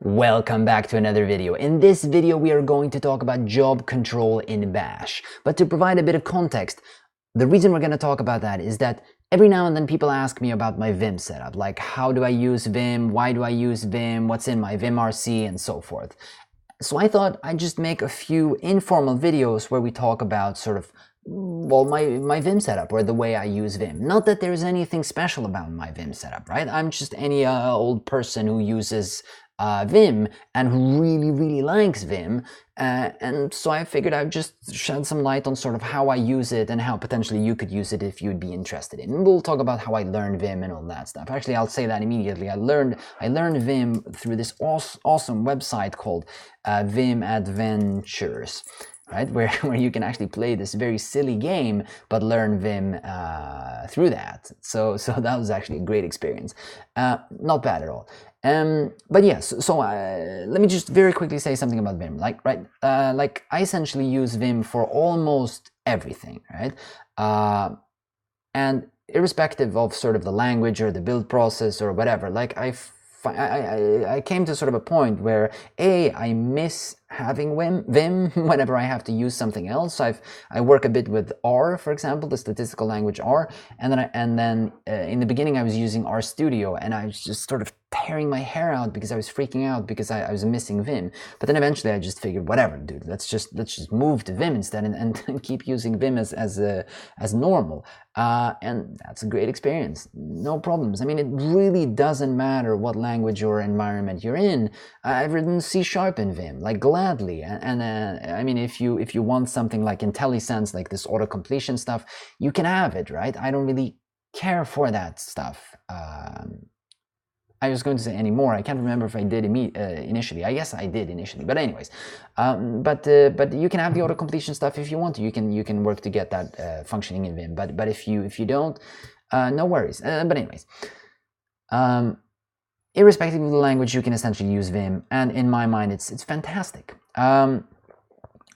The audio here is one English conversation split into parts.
Welcome back to another video. In this video we are going to talk about job control in Bash. But to provide a bit of context, the reason we're going to talk about that is that every now and then people ask me about my Vim setup, like how do I use Vim, why do I use Vim, what's in my Vim RC, and so forth. So I thought I'd just make a few informal videos where we talk about sort of, well, my Vim setup or the way I use Vim. Not that there's anything special about my Vim setup, right? I'm just any old person who uses Vim and who really likes Vim, and so I figured I'd just shed some light on sort of how I use it and how potentially you could use it if you'd be interested in. We'll talk about how I learned Vim and all that stuff. Actually, I'll say that immediately. I learned Vim through this awesome website called Vim Adventures. Right, where you can actually play this very silly game but learn Vim through that. So that was actually a great experience. Not bad at all. But yes, so let me just very quickly say something about Vim. Like I essentially use Vim for almost everything, right? And irrespective of sort of the language or the build process or whatever, like I came to sort of a point where I miss having Vim whenever I have to use something else. I work a bit with R, for example, the statistical language R, and then in the beginning I was using RStudio, and I was just sort of tearing my hair out because I was freaking out because I was missing Vim. But then eventually I just figured, whatever, dude, let's just move to Vim instead and keep using Vim as normal. And that's a great experience. No problems. I mean, it really doesn't matter what language or environment you're in. I've written C# in Vim, like gladly. And I mean, if you want something like IntelliSense, like this auto completion stuff, you can have it, right? I don't really care for that stuff. I was going to say anymore. I can't remember if I did initially. I guess I did initially, but anyways. But you can have the auto completion stuff if you want to. You can work to get that functioning in Vim. But if you don't, no worries. But anyways, irrespective of the language, you can essentially use Vim, and in my mind, it's fantastic.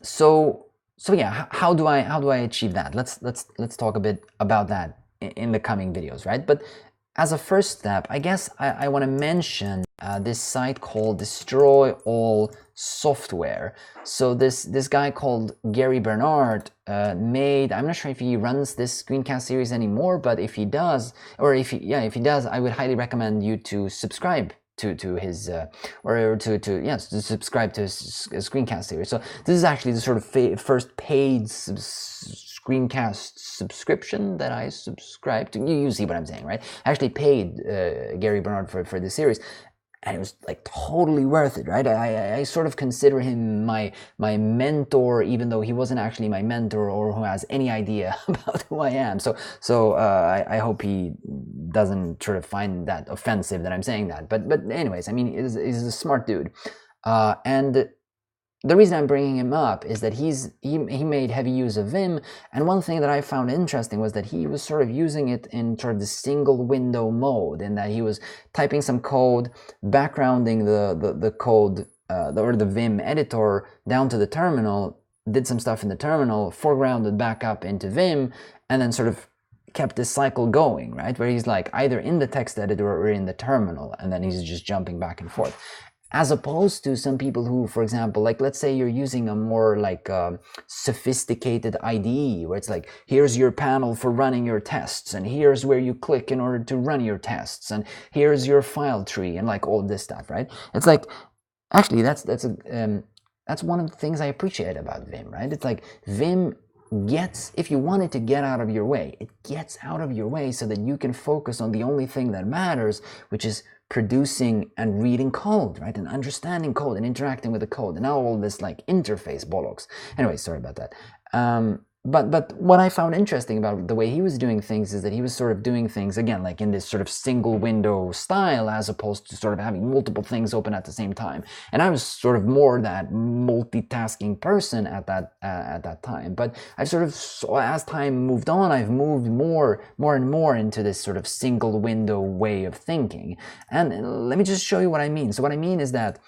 So yeah, how do I achieve that? Let's talk a bit about that in the coming videos, right? But as a first step, I guess I want to mention this site called Destroy All Software. So this guy called Gary Bernard I'm not sure if he runs this screencast series anymore, but if he does, or if he does, I would highly recommend you to subscribe to his to subscribe to his screencast series. So this is actually the sort of first paid screencast subscription that I subscribed to. You see what I'm saying, right? I actually paid Gary Bernard for this series, and it was like totally worth it, right? I sort of consider him my mentor, even though he wasn't actually my mentor or who has any idea about who I am. So I hope he doesn't sort of find that offensive that I'm saying that. But anyways, I mean, he's a smart dude, and the reason I'm bringing him up is that he made heavy use of Vim, and one thing that I found interesting was that he was sort of using it in sort of the single window mode, in that he was typing some code, backgrounding the code or the Vim editor down to the terminal, did some stuff in the terminal, foregrounded back up into Vim, and then sort of kept this cycle going, right? Where he's like either in the text editor or in the terminal, and then he's just jumping back and forth. As opposed to some people who, for example, like let's say you're using a more like sophisticated IDE, where it's like, here's your panel for running your tests, and here's where you click in order to run your tests, and here's your file tree, and like all this stuff, right? It's like, actually, that's one of the things I appreciate about Vim, right? It's like Vim gets, if you want it to get out of your way, it gets out of your way so that you can focus on the only thing that matters, which is producing and reading code, right? And understanding code and interacting with the code, and now all this like interface bollocks. Anyway, sorry about that. But what I found interesting about the way he was doing things is that he was sort of doing things, again, like in this sort of single window style, as opposed to sort of having multiple things open at the same time. And I was sort of more that multitasking person at that time. But I've sort of, as time moved on, I've moved more and more into this sort of single window way of thinking. And let me just show you what I mean. So what I mean is that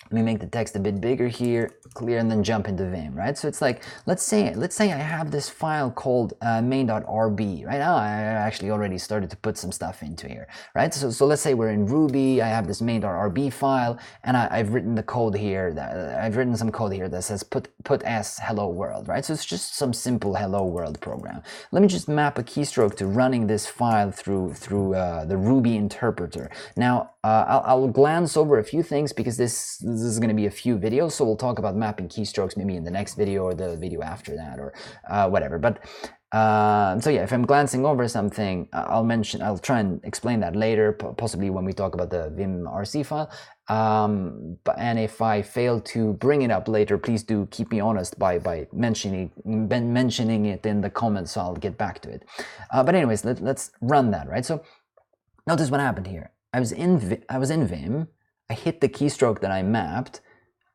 Let me make the text a bit bigger here, clear, and then jump into Vim, right? So it's like, let's say I have this file called main.rb, right? Oh, I actually already started to put some stuff into here, right? So let's say we're in Ruby, I have this main.rb file, and I've written the code here, I've written some code here that says put s hello world, right? So it's just some simple hello world program. Let me just map a keystroke to running this file through the Ruby interpreter. Now, I'll glance over a few things because this is going to be a few videos, so we'll talk about mapping keystrokes maybe in the next video or the video after that or whatever. But so yeah, if I'm glancing over something, I'll try and explain that later, possibly when we talk about the Vim RC file. And if I fail to bring it up later, please do keep me honest by mentioning it in the comments, so I'll get back to it. But anyways, let's run that, right? So notice what happened here. I was in Vim, I hit the keystroke that I mapped,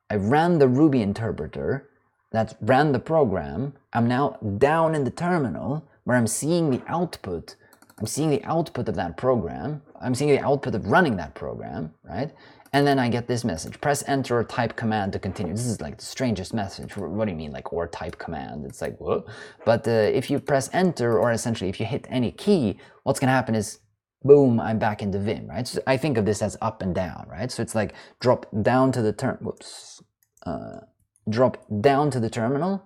I ran the Ruby interpreter, that ran the program. I'm now down in the terminal where I'm seeing the output. I'm seeing the output of that program. I'm seeing the output of running that program, right? And then I get this message, press enter or type command to continue. This is like the strangest message. What do you mean, like, or type command? It's like, what? But if you press enter, or essentially if you hit any key, what's gonna happen is, boom, I'm back into Vim, right? So I think of this as up and down, right? So it's like drop down to the drop down to the terminal,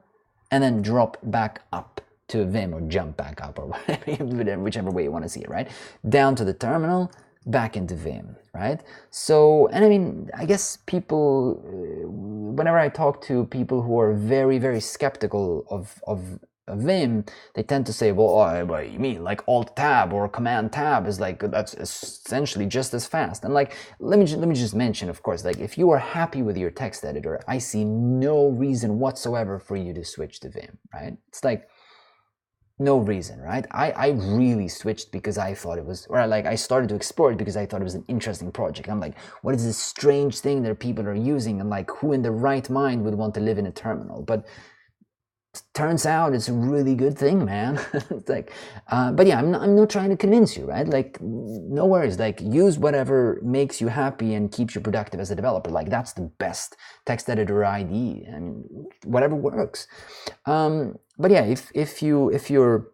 and then drop back up to Vim, or jump back up, or whatever, whichever way you want to see it, right? Down to the terminal, back into Vim, right? So, and I mean, I guess people, whenever I talk to people who are very, very skeptical of Vim, they tend to say, well, what you mean, like Alt Tab or Command Tab is like, that's essentially just as fast. And like, let me just mention, of course, like if you are happy with your text editor, I see no reason whatsoever for you to switch to Vim, right? It's like, no reason, right? I really switched because I thought it was, or like I started to explore it because I thought it was an interesting project. I'm like, what is this strange thing that people are using, and like, who in their right mind would want to live in a terminal? But turns out it's a really good thing, man. It's like, but yeah, I'm not trying to convince you, right? Like, no worries, like, use whatever makes you happy and keeps you productive as a developer. Like, that's the best text editor ID. I mean, whatever works. But yeah, if you're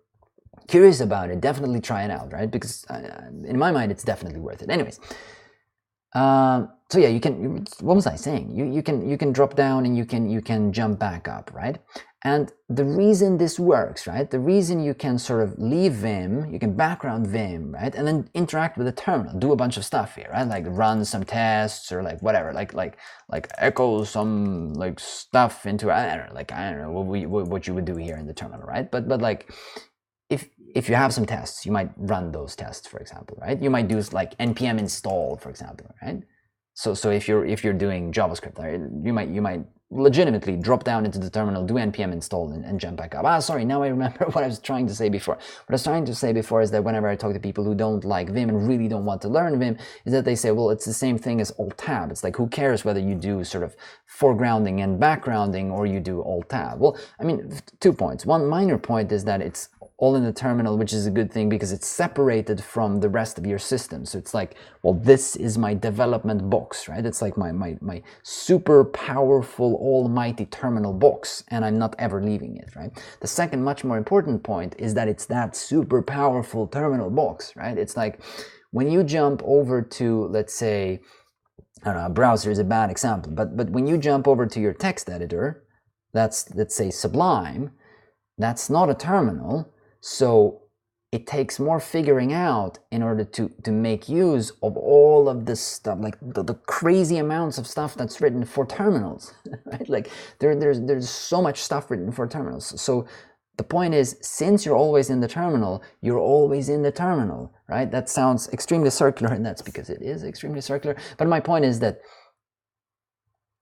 curious about it, definitely try it out, right? Because in my mind, it's definitely worth it. Anyways, so yeah, you can. What was I saying? You can drop down and you can jump back up, right? And the reason this works, right? The reason you can sort of leave Vim, you can background Vim, right? And then interact with the terminal, do a bunch of stuff here, right? Like run some tests or like whatever, like echo some like stuff into, I don't know what you would do here in the terminal, right? But like, if you have some tests, you might run those tests, for example, right? You might do like npm install, for example, right? So if you're doing JavaScript, right, you might legitimately drop down into the terminal, do npm install, and jump back up. Sorry, now I remember what I was trying to say before. What I was trying to say before is that whenever I talk to people who don't like Vim and really don't want to learn Vim, is that they say, well, it's the same thing as Alt Tab. It's like, who cares whether you do sort of foregrounding and backgrounding or you do Alt Tab? Well, I mean, 2 points. One minor point is that it's all in the terminal, which is a good thing because it's separated from the rest of your system. So it's like, well, this is my development box, right? It's like my super powerful, almighty terminal box, and I'm not ever leaving it, right? The second, much more important point is that it's that super powerful terminal box, right? It's like when you jump over to, let's say, I don't know, a browser is a bad example, but when you jump over to your text editor, that's, let's say, Sublime, that's not a terminal. So it takes more figuring out in order to make use of all of this stuff, like the crazy amounts of stuff that's written for terminals, right? Like there's so much stuff written for terminals. So the point is, since you're always in the terminal, you're always in the terminal, right? That sounds extremely circular, and that's because it is extremely circular. But my point is that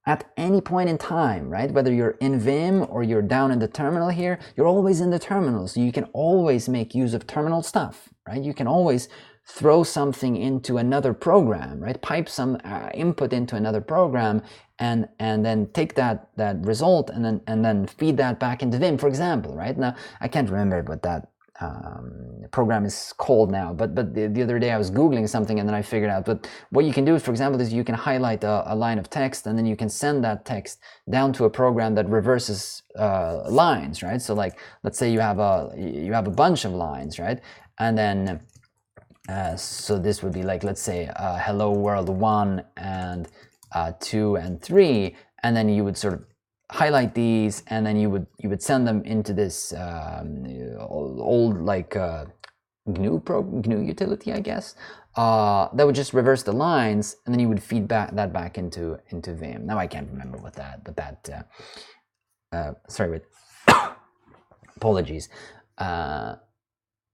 at any point in time, right, whether you're in Vim or you're down in the terminal here, you're always in the terminal. So you can always make use of terminal stuff, right? You can always throw something into another program, right? Pipe some input into another program and then take that result and then feed that back into Vim, for example, right? Now, I can't remember what that program is called now, but the other day I was Googling something and then I figured out. But what you can do, for example, is you can highlight a line of text and then you can send that text down to a program that reverses lines, right? So like, let's say you have a bunch of lines, right? And then so this would be like, let's say hello world 1 and 2 and 3, and then you would sort of highlight these, and then you would send them into this old like GNU utility, I guess, that would just reverse the lines, and then you would feed that back into Vim. Now I can't remember what that, sorry, wait, apologies.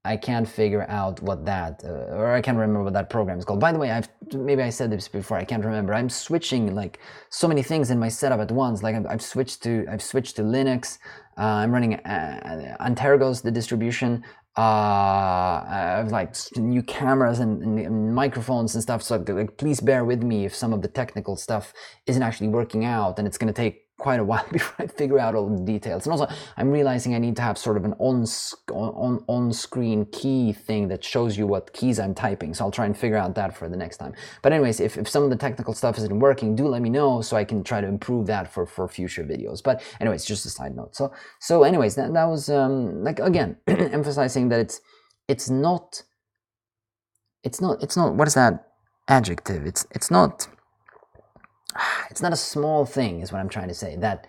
I can't figure out what that, or I can't remember what that program is called. By the way, maybe I said this before, I can't remember. I'm switching like so many things in my setup at once. Like I've switched to Linux. I'm running Antergos, the distribution. I have like new cameras and microphones and stuff. So like, please bear with me if some of the technical stuff isn't actually working out, and it's going to take quite a while before I figure out all the details. And also, I'm realizing I need to have sort of an on-screen key thing that shows you what keys I'm typing. So I'll try and figure out that for the next time. But anyways, if some of the technical stuff isn't working, do let me know so I can try to improve that for future videos. But anyways, just a side note. So anyways, that was like, again, emphasizing that it's not what is that adjective? It's not a small thing, is what I'm trying to say. That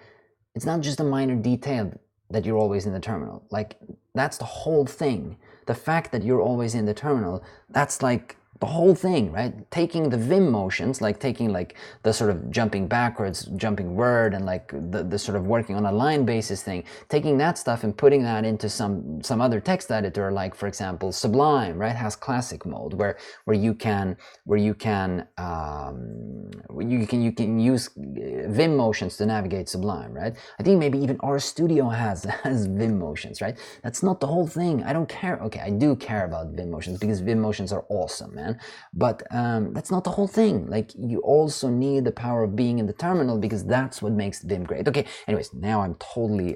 it's not just a minor detail that you're always in the terminal. Like, that's the whole thing. The fact that you're always in the terminal, that's like the whole thing, right? Taking the Vim motions, like taking like the sort of jumping backwards, jumping word, and like the sort of working on a line basis thing, taking that stuff and putting that into some other text editor, like for example Sublime, right? Has classic mode where you can use Vim motions to navigate Sublime, right? I think maybe even RStudio has Vim motions, right? That's not the whole thing. I don't care. Okay, I do care about Vim motions because Vim motions are awesome, man. But that's not the whole thing. Like, you also need the power of being in the terminal, because that's what makes Vim great. Okay, anyways, now I'm totally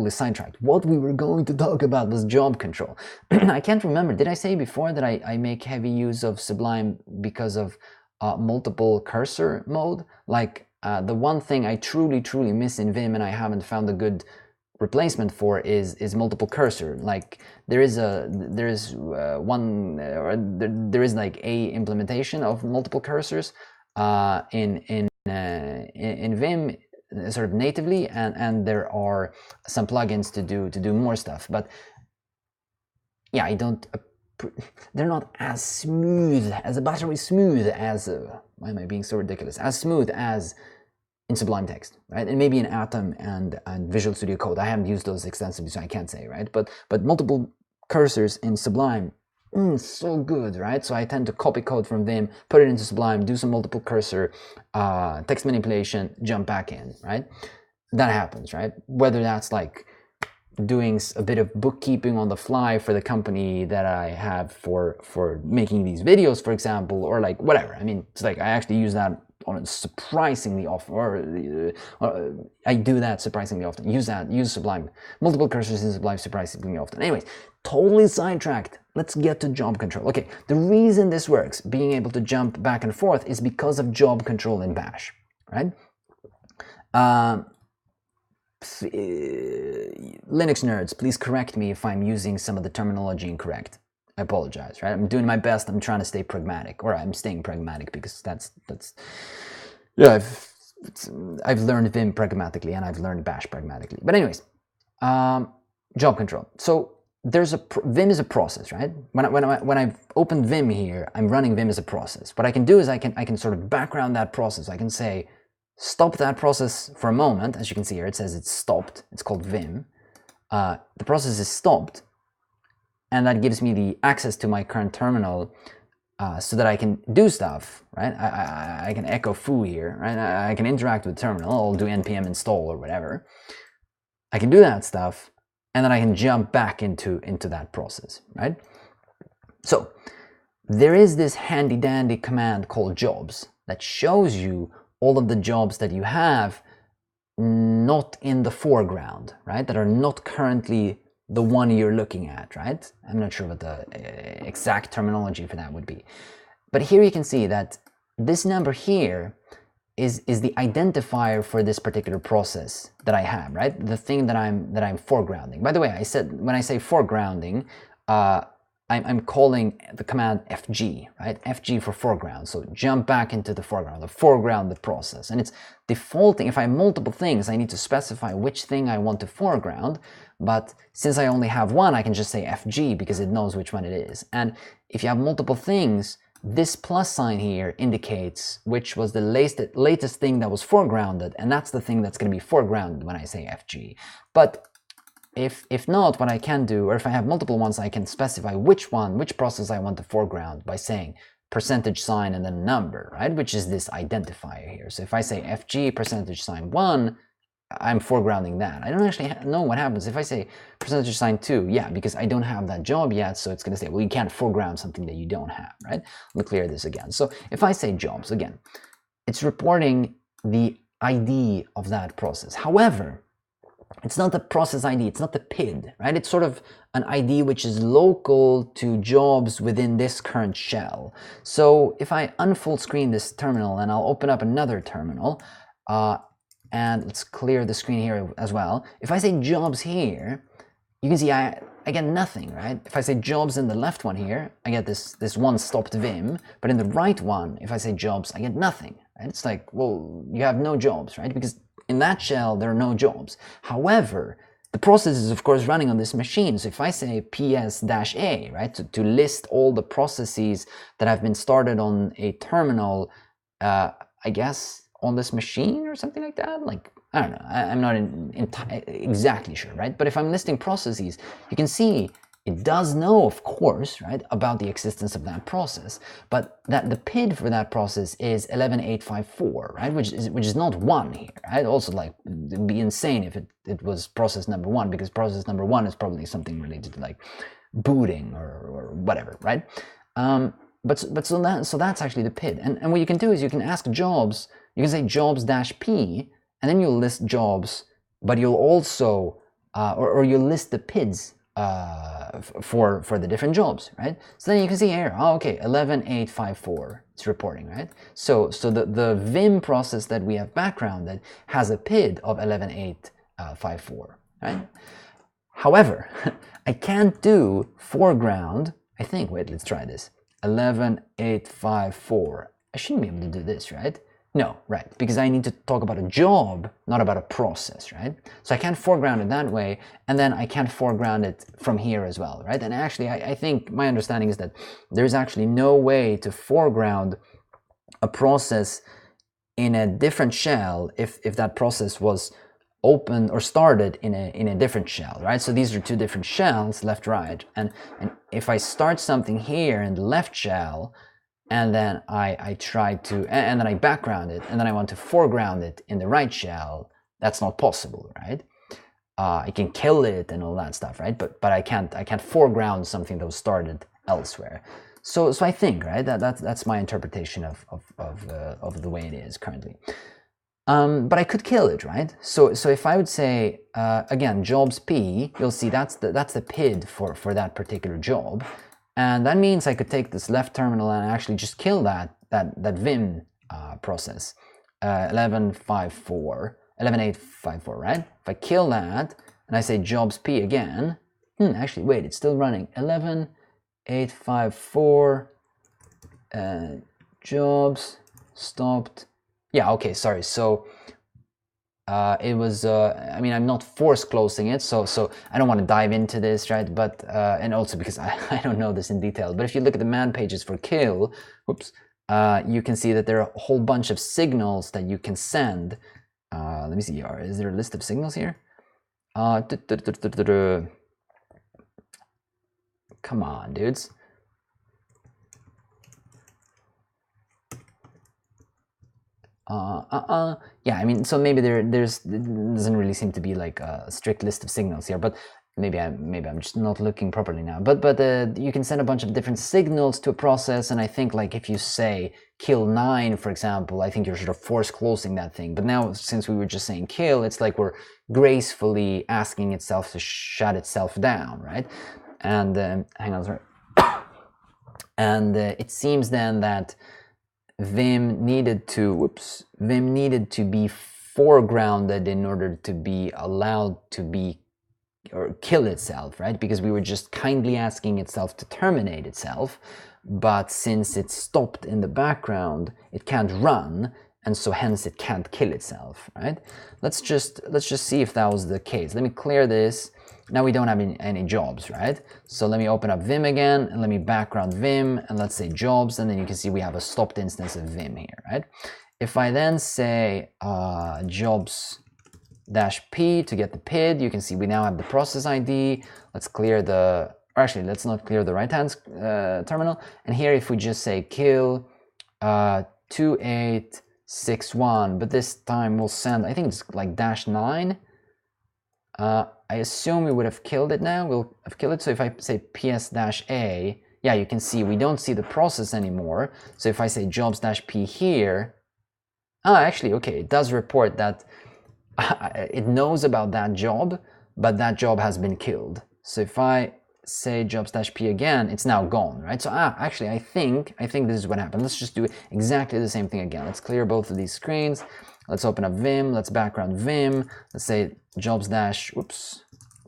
sidetracked. What we were going to talk about was job control. I can't remember. Did I say before that I make heavy use of Sublime because of multiple cursor mode? Like, the one thing I truly miss in Vim, and I haven't found a good replacement for, is multiple cursor. Like, there is like a implementation of multiple cursors in Vim sort of natively, and there are some plugins to do more stuff. But yeah, they're not as smooth, as buttery smooth as why am I being so ridiculous? As smooth as in Sublime Text, right? And maybe in Atom and Visual Studio Code. I haven't used those extensively, so I can't say, right? But multiple cursors in Sublime, so good, right? So I tend to copy code from Vim, put it into Sublime, do some multiple cursor text manipulation, jump back in, right? That happens, right? Whether that's like doing a bit of bookkeeping on the fly for the company that I have for making these videos, for example, or like whatever. I mean, it's like I actually use that on surprisingly often, or I do that surprisingly often. Use Sublime, multiple cursors in Sublime surprisingly often. Anyways, totally sidetracked. Let's get to job control. Okay, the reason this works, being able to jump back and forth, is because of job control in Bash, right? Linux nerds, please correct me if I'm using some of the terminology incorrect. I apologize, right? I'm doing my best. I'm trying to stay pragmatic, or I'm staying pragmatic, because that's yeah, I've learned Vim pragmatically, and I've learned Bash pragmatically. But anyways, job control. So Vim is a process, right? When I've opened Vim here, I'm running Vim as a process. What I can do is I can sort of background that process. I can say, stop that process for a moment. As you can see here, it says it's stopped. It's called Vim. The process is stopped, and that gives me the access to my current terminal, so that I can do stuff, right? I can echo foo here, right? I can interact with the terminal. I'll do npm install or whatever. I can do that stuff, and then I can jump back into that process, right? So there is this handy dandy command called jobs that shows you all of the jobs that you have not in the foreground, right? That are not currently the one you're looking at, right? I'm not sure what the exact terminology for that would be. But here you can see that this number here is the identifier for this particular process that I have, right? The thing that I'm foregrounding. By the way, I said when I say foregrounding, I'm calling the command FG, right? FG for foreground. So jump back into the foreground the process. And it's defaulting. If I have multiple things, I need to specify which thing I want to foreground. But since I only have one, I can just say FG because it knows which one it is. And if you have multiple things, this plus sign here indicates which was the latest thing that was foregrounded, and that's the thing that's going to be foregrounded when I say FG. But if not, what I can do, or if I have multiple ones, I can specify which process I want to foreground by saying %sign and then number, right? Which is this identifier here. So if I say FG %sign1, I'm foregrounding that. I don't actually know what happens if I say %sign2. Yeah, because I don't have that job yet, so it's going to say, well, you can't foreground something that you don't have, right? Let me clear this again. So if I say jobs, again, it's reporting the ID of that process. However, it's not the process ID, it's not the PID, right? It's sort of an ID which is local to jobs within this current shell. So if I unfull screen this terminal and I'll open up another terminal, and let's clear the screen here as well. If I say jobs here, you can see I get nothing, right? If I say jobs in the left one here, I get this one stopped Vim, but in the right one, if I say jobs, I get nothing, right? It's like, well, you have no jobs, right? Because in that shell, there are no jobs. However, the process is, of course, running on this machine. So if I say ps-a, right, to list all the processes that have been started on a terminal, I guess, on this machine or something like that, like, I don't know, I'm not exactly sure, right? But if I'm listing processes, you can see it does know, of course, right, about the existence of that process, but that the PID for that process is 11854, right, which is not 1 here, right? Also, like, it'd be insane if it was process number 1, because process number 1 is probably something related to like booting or whatever, right? But so that's actually the PID, and what you can do is you can ask jobs. You can say jobs-p, and then you'll list jobs, but you'll also, or you'll list the PIDs for the different jobs, right? So then you can see here, oh, okay, 11854, it's reporting, right? So the Vim process that we have backgrounded has a PID of 11854, right? However, I can't do foreground, I think, wait, let's try this, 11854. I shouldn't be able to do this, right? No, right, because I need to talk about a job, not about a process, right? So I can't foreground it that way, and then I can't foreground it from here as well, right? And actually, I think my understanding is that there's actually no way to foreground a process in a different shell if that process was opened or started in a different shell, right? So these are two different shells, left, right, and if I start something here in the left shell, and then I try to, and then I background it, and then I want to foreground it in the right shell, that's not possible, right? I can kill it and all that stuff, right? But I can't foreground something that was started elsewhere. So I think, right, that's my interpretation of the way it is currently. But I could kill it, right? So if I would say again jobs p, you'll see that's the PID for that particular job. And that means I could take this left terminal and actually just kill that Vim process, 11854, right? If I kill that and I say jobs p again, actually wait, it's still running. 11854 jobs stopped. Yeah, okay, sorry. So it was, I mean, I'm not force closing it, so I don't want to dive into this, right? But, and also because I don't know this in detail, but if you look at the man pages for kill, whoops, you can see that there are a whole bunch of signals that you can send. Let me see, is there a list of signals here? Come on, dudes. Yeah, I mean, so maybe there doesn't really seem to be like a strict list of signals here, but maybe I'm just not looking properly now, but you can send a bunch of different signals to a process, and I think like if you say kill 9, for example, I think you're sort of force closing that thing. But now, since we were just saying kill, it's like we're gracefully asking itself to shut itself down, right? And hang on, sorry. And it seems then that Vim needed to be foregrounded in order to be allowed to be or kill itself, right? Because we were just kindly asking itself to terminate itself, but since it's stopped in the background, it can't run, and so hence it can't kill itself, right? Let's just see if that was the case. Let me clear this. Now we don't have any jobs, right? So let me open up Vim again, and let me background Vim, and let's say jobs, and then you can see we have a stopped instance of Vim here, right? If I then say jobs-p to get the PID, you can see we now have the process ID. Let's clear the, or actually, let's not clear the right-hand terminal. And here, if we just say kill 2861, but this time we'll send, I think it's like -9. I assume we would have killed it now. We'll have killed it. So if I say ps-a, yeah, you can see we don't see the process anymore. So if I say jobs-p here, actually, okay, it does report that it knows about that job, but that job has been killed. So if I say jobs-p again, it's now gone, right? So actually, I think this is what happened. Let's just do exactly the same thing again. Let's clear both of these screens. Let's open up Vim. Let's background Vim. Let's say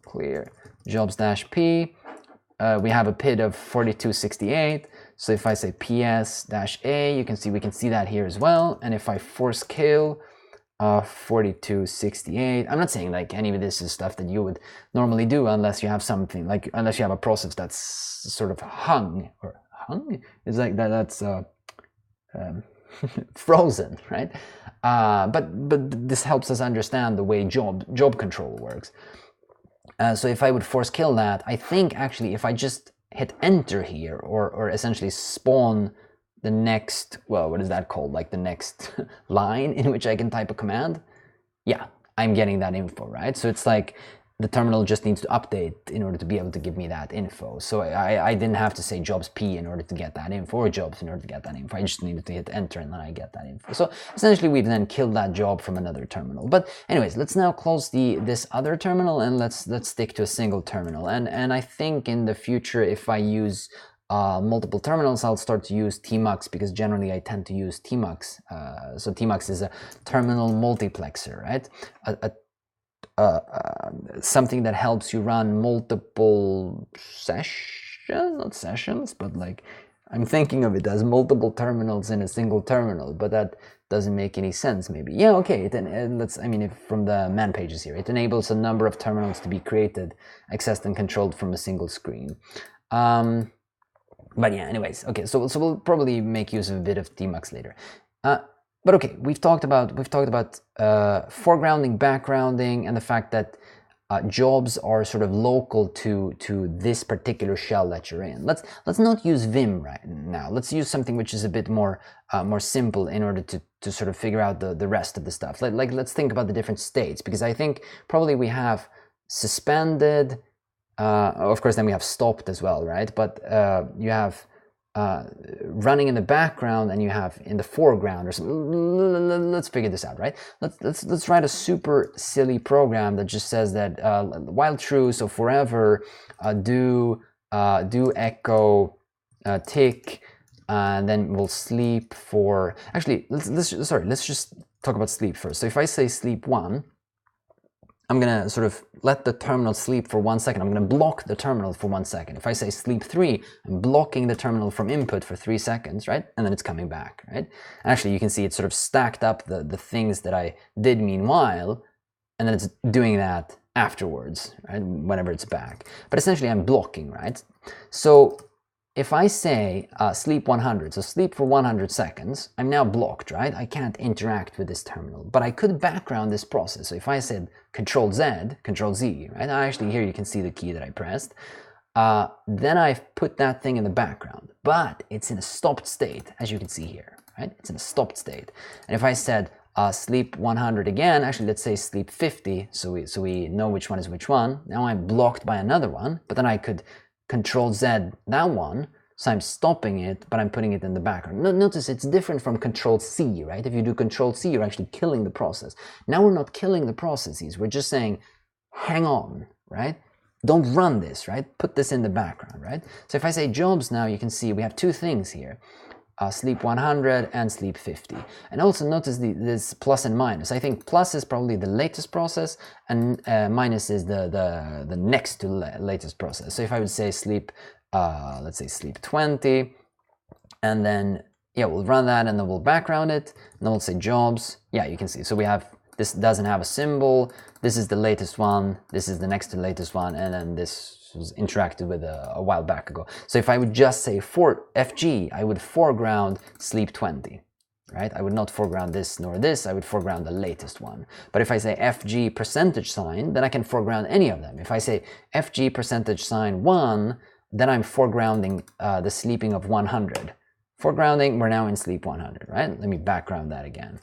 clear jobs-p. We have a PID of 4268. So if I say ps-a, you can see we can see that here as well. And if I force kill 4268, I'm not saying like any of this is stuff that you would normally do unless you have something like, unless you have a process that's sort of hung is like that's frozen, right? But this helps us understand the way job control works. So if I would force kill that, I think actually if I just hit enter here, or essentially spawn the next, well, what is that called? Like the next line in which I can type a command. Yeah, I'm getting that info, right? So it's like the terminal just needs to update in order to be able to give me that info. So I didn't have to say jobs P in order to get that info, or jobs in order to get that info. I just needed to hit enter and then I get that info. So essentially we've then killed that job from another terminal. But anyways, let's now close this other terminal and let's stick to a single terminal. And I think in the future, if I use multiple terminals, I'll start to use Tmux, because generally I tend to use Tmux. So Tmux is a terminal multiplexer, right? Something that helps you run multiple not sessions, but like I'm thinking of it as multiple terminals in a single terminal, but that doesn't make any sense maybe. Yeah, okay, then from the man pages here, it enables a number of terminals to be created, accessed and controlled from a single screen. But yeah, anyways, okay, so we'll probably make use of a bit of Tmux later. But okay, we've talked about foregrounding, backgrounding, and the fact that jobs are sort of local to this particular shell that you're in. Let's not use Vim right now. Let's use something which is a bit more simple in order to sort of figure out the rest of the stuff. Let's think about the different states, because I think probably we have suspended. Of course, then we have stopped as well, right? But you have running in the background and you have in the foreground or something. Let's figure this out, right? Let's write a super silly program that just says that while true, so forever, do echo tick, and then we'll sleep for. Actually, let's just talk about sleep first. So if I say sleep 1. I'm gonna sort of let the terminal sleep for 1 second. I'm gonna block the terminal for 1 second. If I say sleep 3, I'm blocking the terminal from input for 3 seconds, right? And then it's coming back, right? And actually, you can see it's sort of stacked up the things that I did meanwhile, and then it's doing that afterwards, right? Whenever it's back. But essentially, I'm blocking, right? So if I say sleep 100, so sleep for 100 seconds, I'm now blocked, right? I can't interact with this terminal, but I could background this process. So if I said ctrl-z, right? Actually, here you can see the key that I pressed. Then I've put that thing in the background, but it's in a stopped state, as you can see here, right? It's in a stopped state. And if I said Sleep 100 again. Actually, let's say sleep 50, so we know which one is which one. Now I'm blocked by another one, but then I could ctrl-z that one, so I'm stopping it, but I'm putting it in the background. Notice it's different from ctrl-c, right? If you do ctrl-c, you're actually killing the process. Now we're not killing the processes, we're just saying, hang on, right? Don't run this, right? Put this in the background, right? So if I say jobs now, you can see we have two things here. Sleep 100 and sleep 50. And also notice this plus and minus. I think plus is probably the latest process, and minus is the next to latest process. So if I would say sleep, let's say sleep 20, and then, yeah, we'll run that and then we'll background it, and then we'll say jobs. Yeah, you can see. So we have, this doesn't have a symbol, this is the latest one, this is the next to latest one, and then this was interacted with a while back ago. So if I would just say for FG, I would foreground sleep 20, right? I would not foreground this nor this, I would foreground the latest one. But if I say FG percentage sign, then I can foreground any of them. If I say FG percentage sign 1, then I'm foregrounding the sleeping of 100. Foregrounding, we're now in sleep 100, right? Let me background that again.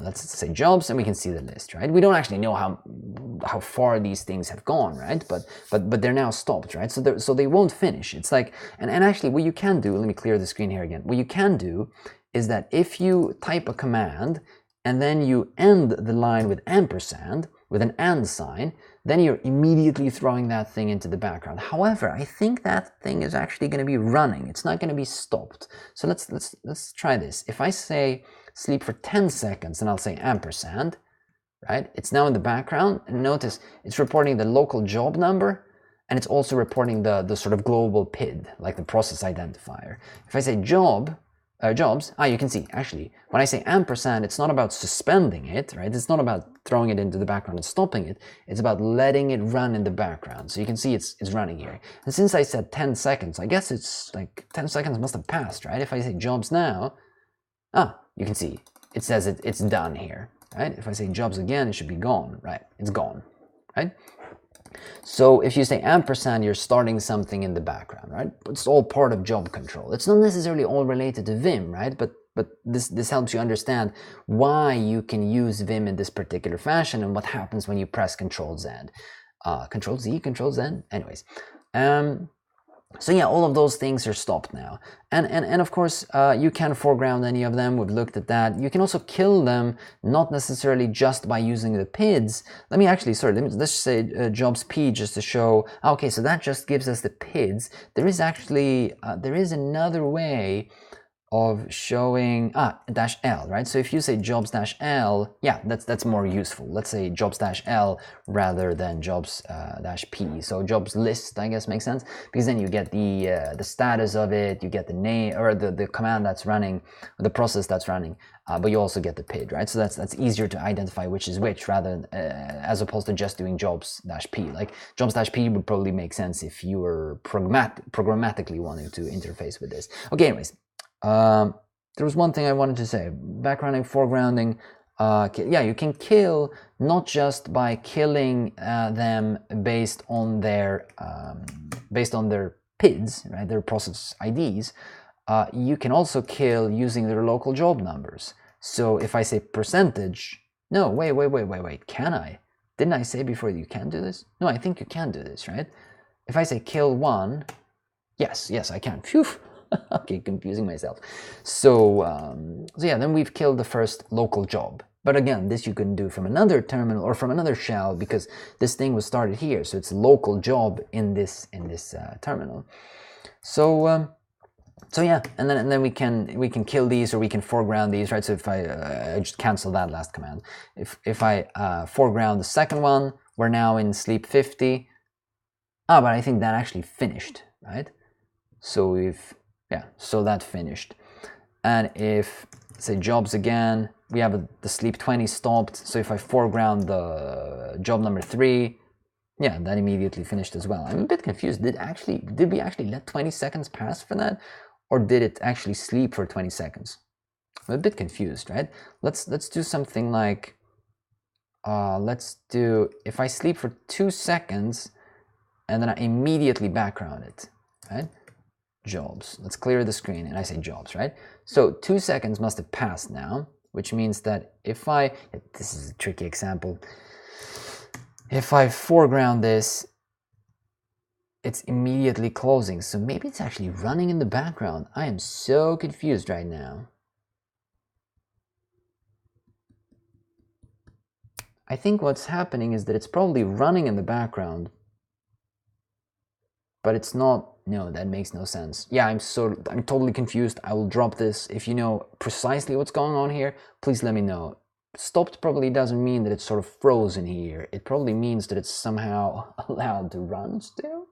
Let's say jobs, and we can see the list, right? We don't actually know how far these things have gone, right? But they're now stopped, right? So they won't finish. It's like, and actually what you can do, let me clear the screen here again. What you can do is that if you type a command and then you end the line with ampersand, with an and sign, then you're immediately throwing that thing into the background. However, I think that thing is actually going to be running. It's not going to be stopped. So let's try this. If I say sleep for 10 seconds, and I'll say ampersand, right? It's now in the background, and notice it's reporting the local job number, and it's also reporting the sort of global PID, like the process identifier. If I say jobs, you can see, actually, when I say ampersand, it's not about suspending it, right? It's not about throwing it into the background and stopping it. It's about letting it run in the background. So you can see it's running here. And since I said 10 seconds, I guess it's like 10 seconds must have passed, right? If I say jobs now, you can see it says it's done here, right? If I say jobs again, it should be gone, right? It's gone, right? So if you say ampersand, you're starting something in the background, right? It's all part of job control. It's not necessarily all related to Vim, right? But this helps you understand why you can use Vim in this particular fashion and what happens when you press Ctrl-Z. Ctrl-Z, Ctrl-Z, anyways. So yeah, all of those things are stopped now. And of course, you can foreground any of them. We've looked at that. You can also kill them, not necessarily just by using the PIDs. Let me actually, let's say jobs P just to show, okay, so that just gives us the PIDs. There is actually, there is another way of showing -L, right? So if you say jobs -L, yeah, that's more useful. Let's say jobs -L rather than jobs -P. So jobs list, I guess, makes sense, because then you get the status of it, you get the name or the command that's running, the process that's running, but you also get the PID, right? So that's easier to identify which is which, rather as opposed to just doing jobs -P. Like jobs -P would probably make sense if you were programmatically wanting to interface with this. Okay, anyways. There was one thing I wanted to say. Backgrounding, foregrounding. Yeah, you can kill not just by killing them based on their PIDs, right? Their process IDs. You can also kill using their local job numbers. So if I say percentage, no, wait, can I? Didn't I say before that you can do this? No, I think you can do this, right? If I say kill 1, yes, I can. Phew. Okay, confusing myself. So yeah, then we've killed the first local job. But again, this you can do from another terminal or from another shell, because this thing was started here, so it's local job in this terminal. So yeah, and then we can kill these, or we can foreground these, right? So if I just cancel that last command. If I foreground the second one, we're now in sleep 50. But I think that actually finished, right? So so that finished. And if, say, jobs again, we have the sleep 20 stopped. So if I foreground the job number 3, yeah, that immediately finished as well. I'm a bit confused. Did we actually let 20 seconds pass for that? Or did it actually sleep for 20 seconds? I'm a bit confused, right? Let's do something like, if I sleep for 2 seconds and then I immediately background it, right? Jobs. Let's clear the screen and I say jobs, right? So 2 seconds must have passed now. which means that if I, this is a tricky example, if I foreground this, it's immediately closing. So maybe it's actually running in the background. I am so confused right now. I think what's happening is that it's probably running in the background, but it's not. No, that makes no sense. Yeah, I'm totally confused. I will drop this. If you know precisely what's going on here, please let me know. Stopped probably doesn't mean that it's sort of frozen here. It probably means that it's somehow allowed to run still,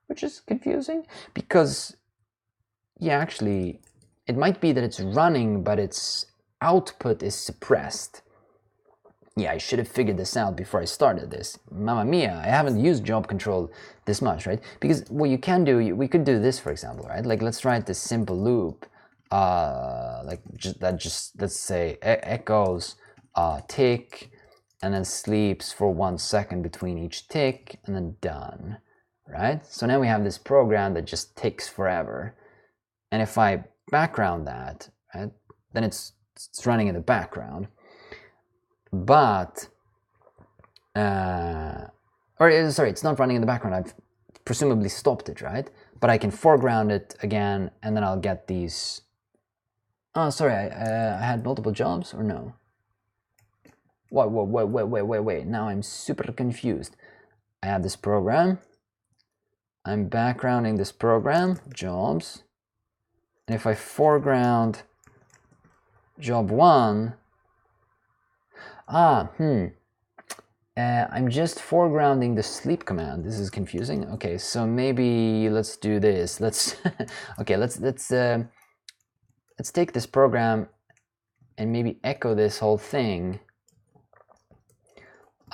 which is confusing because, yeah, actually, it might be that it's running, but its output is suppressed. Yeah, I should have figured this out before I started this. Mamma mia, I haven't used job control this much, right? Because what you can do, we could do this, for example, right? Like, let's write this simple loop, let's say, echoes tick, and then sleeps for 1 second between each tick, and then done, right? So now we have this program that just ticks forever. And if I background that, right, then it's running in the background. But, sorry, it's not running in the background. I've presumably stopped it, right? But I can foreground it again, and then I'll get these. Oh, sorry, I had multiple jobs, or no? Wait. Now I'm super confused. I have this program. I'm backgrounding this program, jobs. And if I foreground job 1, I'm just foregrounding the sleep command. This is confusing. Okay, so maybe let's do this. Let's okay, let's take this program and maybe echo this whole thing.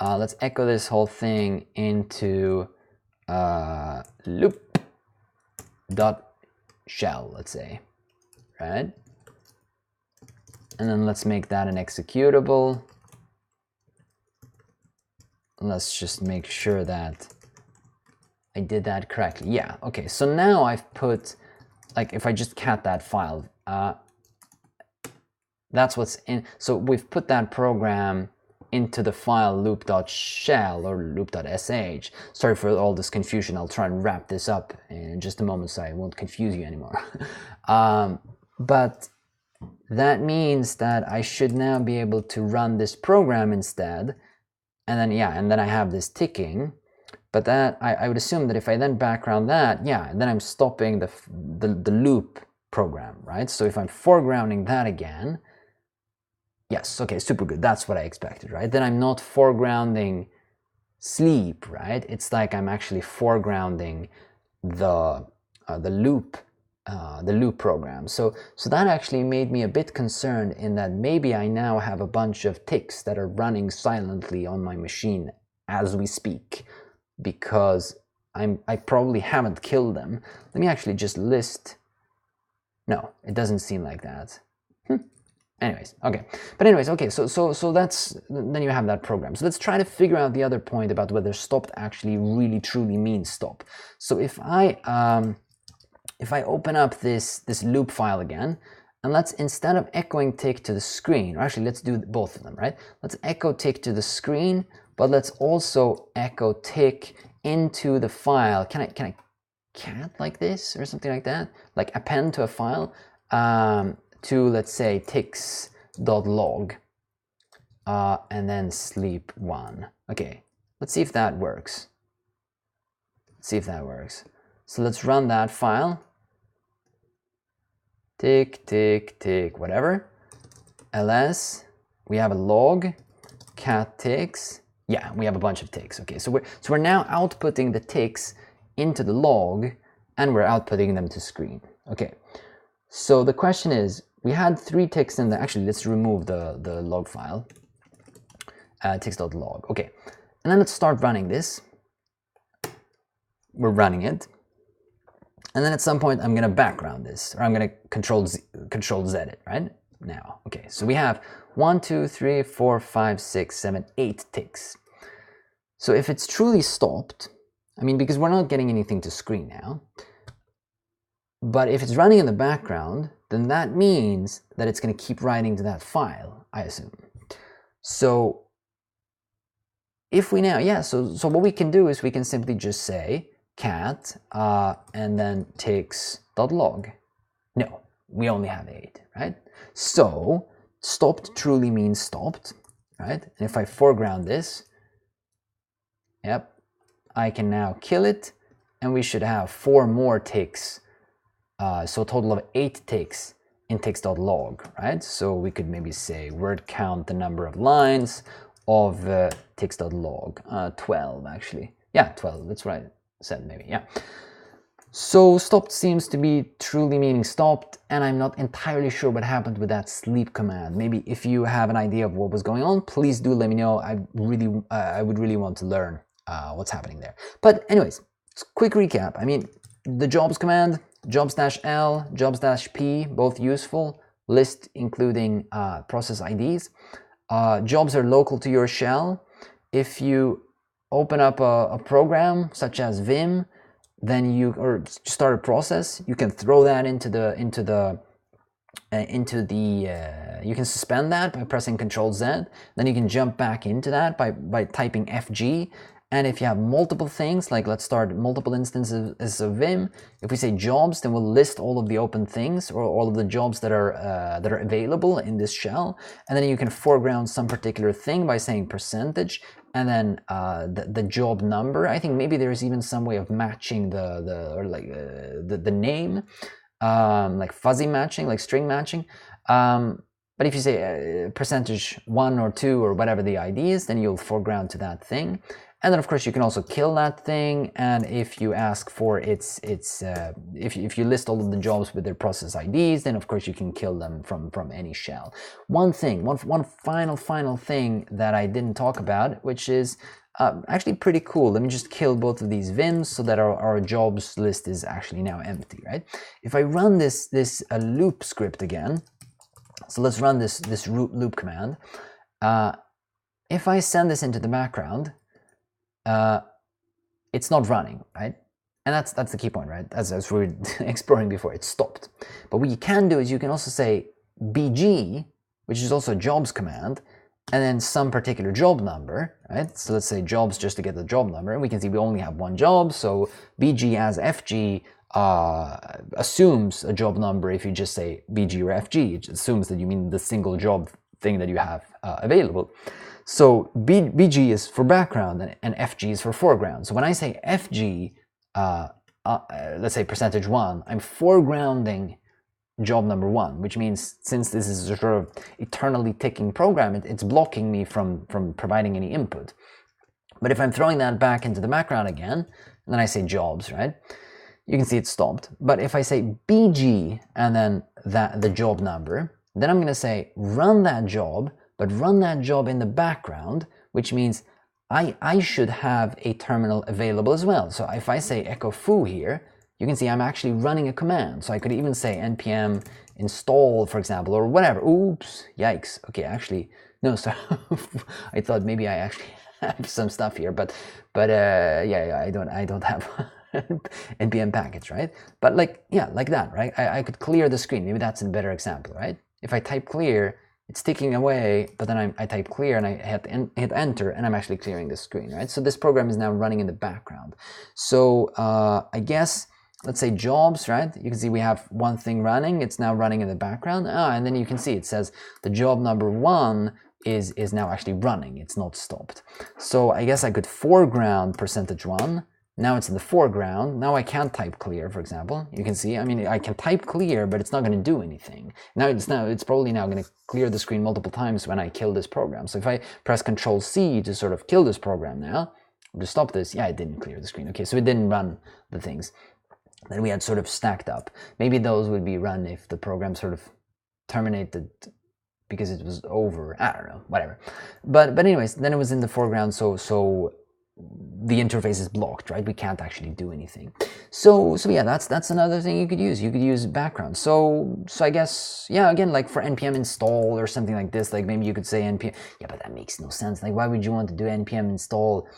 Let's echo this whole thing into loop.shell, let's say, right? And then let's make that an executable. Let's just make sure that I did that correctly. Yeah, okay, so now I've put, like, if I just cat that file, that's what's in. So we've put that program into the file loop.shell or loop.sh. Sorry for all this confusion. I'll try and wrap this up in just a moment so I won't confuse you anymore. But that means that I should now be able to run this program instead. And then, yeah, and then I have this ticking. But that, I would assume that if I then background that, yeah, then I'm stopping the loop program, right? So if I'm foregrounding that again, yes, okay, super good. That's what I expected, right? Then I'm not foregrounding sleep, right? It's like I'm actually foregrounding the loop program. So that actually made me a bit concerned in that maybe I now have a bunch of ticks that are running silently on my machine as we speak, because I probably haven't killed them. Let me actually just list. No, it doesn't seem like that. Anyways, okay. But anyways, okay, so that's, then you have that program. So let's try to figure out the other point about whether stopped actually really truly means stop. So if I open up this loop file again, and let's, instead of echoing tick to the screen, or actually let's do both of them, right? Let's echo tick to the screen, but let's also echo tick into the file. Can I cat like this or something like that? Like append to a file to, let's say, ticks.log and then sleep 1. Okay, let's see if that works. Let's see if that works. So let's run that file. Tick, tick, tick, whatever. ls, we have a log, cat ticks. Yeah, we have a bunch of ticks. Okay, so we're now outputting the ticks into the log, and we're outputting them to screen. Okay, so the question is, we had 3 ticks in the, actually let's remove the log file, ticks.log. Okay, and then let's start running this. We're running it. And then at some point I'm gonna background this, or I'm gonna ctrl-z it, right? Now, okay, so we have 1, 2, 3, 4, 5, 6, 7, 8 ticks. So if it's truly stopped, I mean, because we're not getting anything to screen now, But if it's running in the background, then that means that it's going to keep writing to that file, I assume. So if we now, yeah, so what we can do is we can simply just say cat and then tix.log. No, we only have 8, right? So stopped truly means stopped, right? And if I foreground this, yep, I can now kill it, and we should have 4 more ticks. So a total of 8 ticks in tix.log, right? So we could maybe say word count the number of lines of tix.log. 12, actually. Yeah, 12, that's right. Said maybe, yeah. So stopped seems to be truly meaning stopped, and I'm not entirely sure what happened with that sleep command. Maybe if you have an idea of what was going on, please do let me know. I would really want to learn what's happening there. But anyways, quick recap. I mean, the jobs command, jobs-l, jobs-p, both useful. List including process IDs. Jobs are local to your shell. If you open up a program such as Vim, then you start a process, you can throw that you can suspend that by pressing ctrl-z. Then you can jump back into that by typing fg. And if you have multiple things, like let's start multiple instances of Vim, if we say jobs, then we'll list all of the open things or all of the jobs that are available in this shell. And then you can foreground some particular thing by saying percentage, and then the job number. I think maybe there's even some way of matching the name, like fuzzy matching, like string matching. But if you say percentage 1 or 2 or whatever the ID is, then you'll foreground to that thing. And then of course you can also kill that thing, and if you ask for if you list all of the jobs with their process IDs, then of course you can kill them from any shell. One final thing that I didn't talk about, which is actually pretty cool. Let me just kill both of these Vims so that our jobs list is actually now empty, right? If I run this loop script again, so let's run this loop command. If I send this into the background, it's not running, right? And that's the key point, right? As we were exploring before, it's stopped. But what you can do is you can also say bg, which is also a jobs command, and then some particular job number, right? So let's say jobs just to get the job number, and we can see we only have one job, so bg as fg assumes a job number. If you just say bg or fg, it assumes that you mean the single job thing that you have available. So bg is for background and fg is for foreground. So when I say fg, let's say percentage 1, I'm foregrounding job number 1, which means since this is a sort of eternally ticking program, it's blocking me from providing any input. But if I'm throwing that back into the background again, and then I say jobs, right? You can see it's stopped. But if I say bg and then the job number, then I'm going to say run that job, but run that job in the background, which means I should have a terminal available as well. So if I say echo foo here, you can see I'm actually running a command. So I could even say npm install, for example, or whatever. Oops, yikes. Okay, actually, no, so I thought maybe I actually have some stuff here, but yeah, I don't have npm package, right? But like that, right? I could clear the screen. Maybe that's a better example, right? If I type clear, it's ticking away, but then I type clear and I hit enter, and I'm actually clearing the screen, right? So this program is now running in the background. So I guess, let's say jobs, right? You can see we have one thing running. It's now running in the background. And then you can see it says the job number 1 is now actually running. It's not stopped. So I guess I could foreground percentage 1. Now it's in the foreground. Now I can't type clear, for example. You can see, I mean, I can type clear, but it's not going to do anything. Now it's probably now going to clear the screen multiple times when I kill this program. So if I press ctrl-c to sort of kill this program now, to stop this, yeah, it didn't clear the screen. Okay, so it didn't run the things that we had sort of stacked up. Maybe those would be run if the program sort of terminated because it was over. I don't know, whatever. But anyways, then it was in the foreground, so the interface is blocked, right? We can't actually do anything. So yeah, that's another thing you could use. You could use background. So I guess, yeah, again, like for npm install or something like this, like maybe you could say npm. Yeah, but that makes no sense. Like, why would you want to do npm install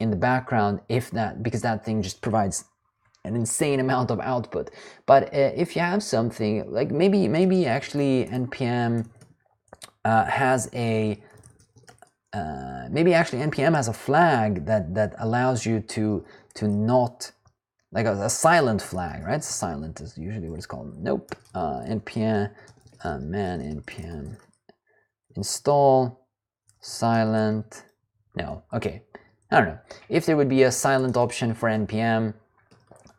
in the background because that thing just provides an insane amount of output. But if you have something like maybe actually npm has a maybe actually npm has a flag that allows you to not, like a silent flag, right? Silent is usually what it's called. Nope. npm npm install silent. No. Okay. I don't know. If there would be a silent option for npm,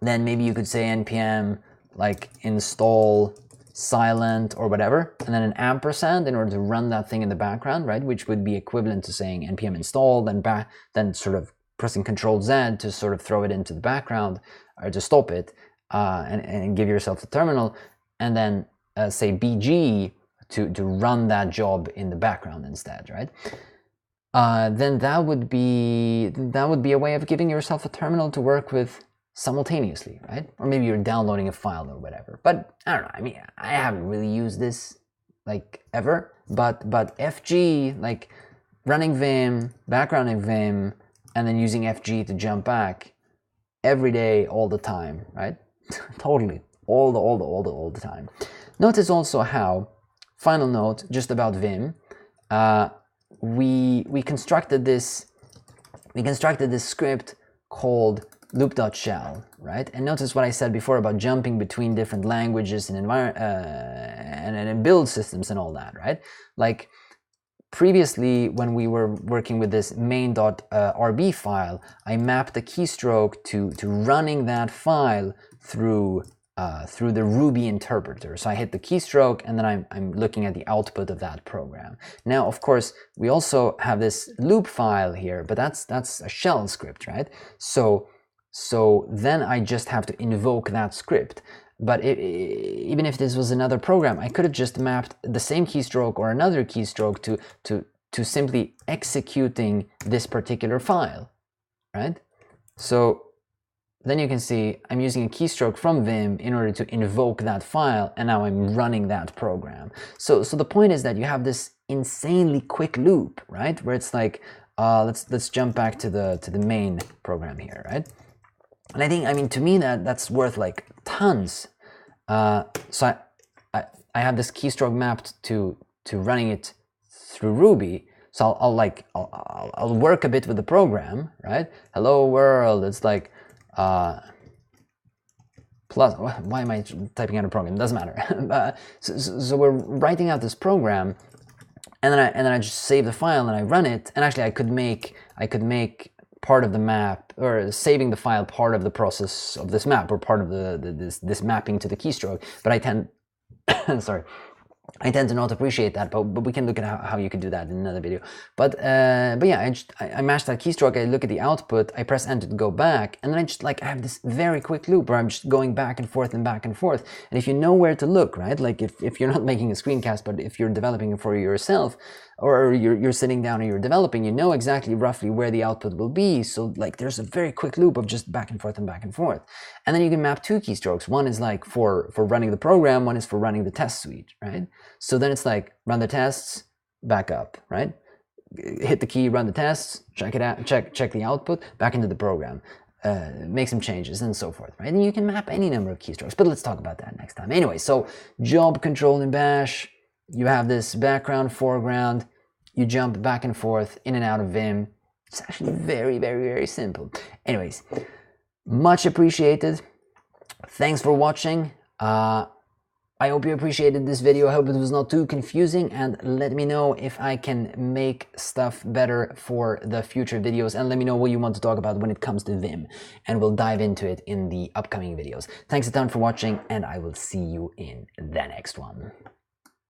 then maybe you could say npm like install silent or whatever, and then an ampersand in order to run that thing in the background, right? Which would be equivalent to saying npm install, then sort of pressing ctrl-z to sort of throw it into the background or to stop it, and give yourself the terminal, and then say bg to run that job in the background instead, right? Then that would be a way of giving yourself a terminal to work with simultaneously, right? Or maybe you're downloading a file or whatever. But I don't know. I mean, I haven't really used this like ever. But FG, like running Vim, backgrounding Vim, and then using FG to jump back every day, all the time, right? Totally, all the time. Notice also how, final note, just about Vim, we constructed this script called loop.shell, right? And notice what I said before about jumping between different languages and and build systems and all that, right? Like previously, when we were working with this main.rb file, I mapped the keystroke to running that file through the Ruby interpreter. So I hit the keystroke, and then I'm looking at the output of that program. Now, of course, we also have this loop file here, but that's a shell script, right? So then I just have to invoke that script. But even if this was another program, I could have just mapped the same keystroke or another keystroke to simply executing this particular file, right? So then you can see I'm using a keystroke from Vim in order to invoke that file, and now I'm running that program. So the point is that you have this insanely quick loop, right? Where it's like, let's jump back to the main program here, right? And I think, I mean, to me that's worth like tons. So I have this keystroke mapped to running it through Ruby. So I'll work a bit with the program, right? Hello world. It's like plus. Why am I typing out a program? It doesn't matter. So we're writing out this program, and then I just save the file and I run it. And actually, I could make part of the map, or saving the file, part of the process of this map, or part of this mapping to the keystroke. But I tend sorry, I tend to not appreciate that, but we can look at how you can do that in another video. But yeah, I mash that keystroke, I look at the output, I press enter to go back, and then I have this very quick loop where I'm just going back and forth and back and forth. And if you know where to look, right? Like if you're not making a screencast, but if you're developing it for yourself, or you're sitting down and you're developing, you know exactly roughly where the output will be. So like there's a very quick loop of just back and forth and back and forth. And then you can map two keystrokes. One is like for running the program, one is for running the test suite, right? So then it's like run the tests, back up, right? Hit the key, run the tests, check it out, check the output, back into the program, make some changes and so forth, right? And you can map any number of keystrokes, but let's talk about that next time. Anyway, so job control in Bash, you have this background, foreground, you jump back and forth in and out of Vim. It's actually very, very, very simple. Anyways, much appreciated. Thanks for watching. I hope you appreciated this video. I hope it was not too confusing, and let me know if I can make stuff better for the future videos, and let me know what you want to talk about when it comes to Vim, and we'll dive into it in the upcoming videos. Thanks a ton for watching, and I will see you in the next one.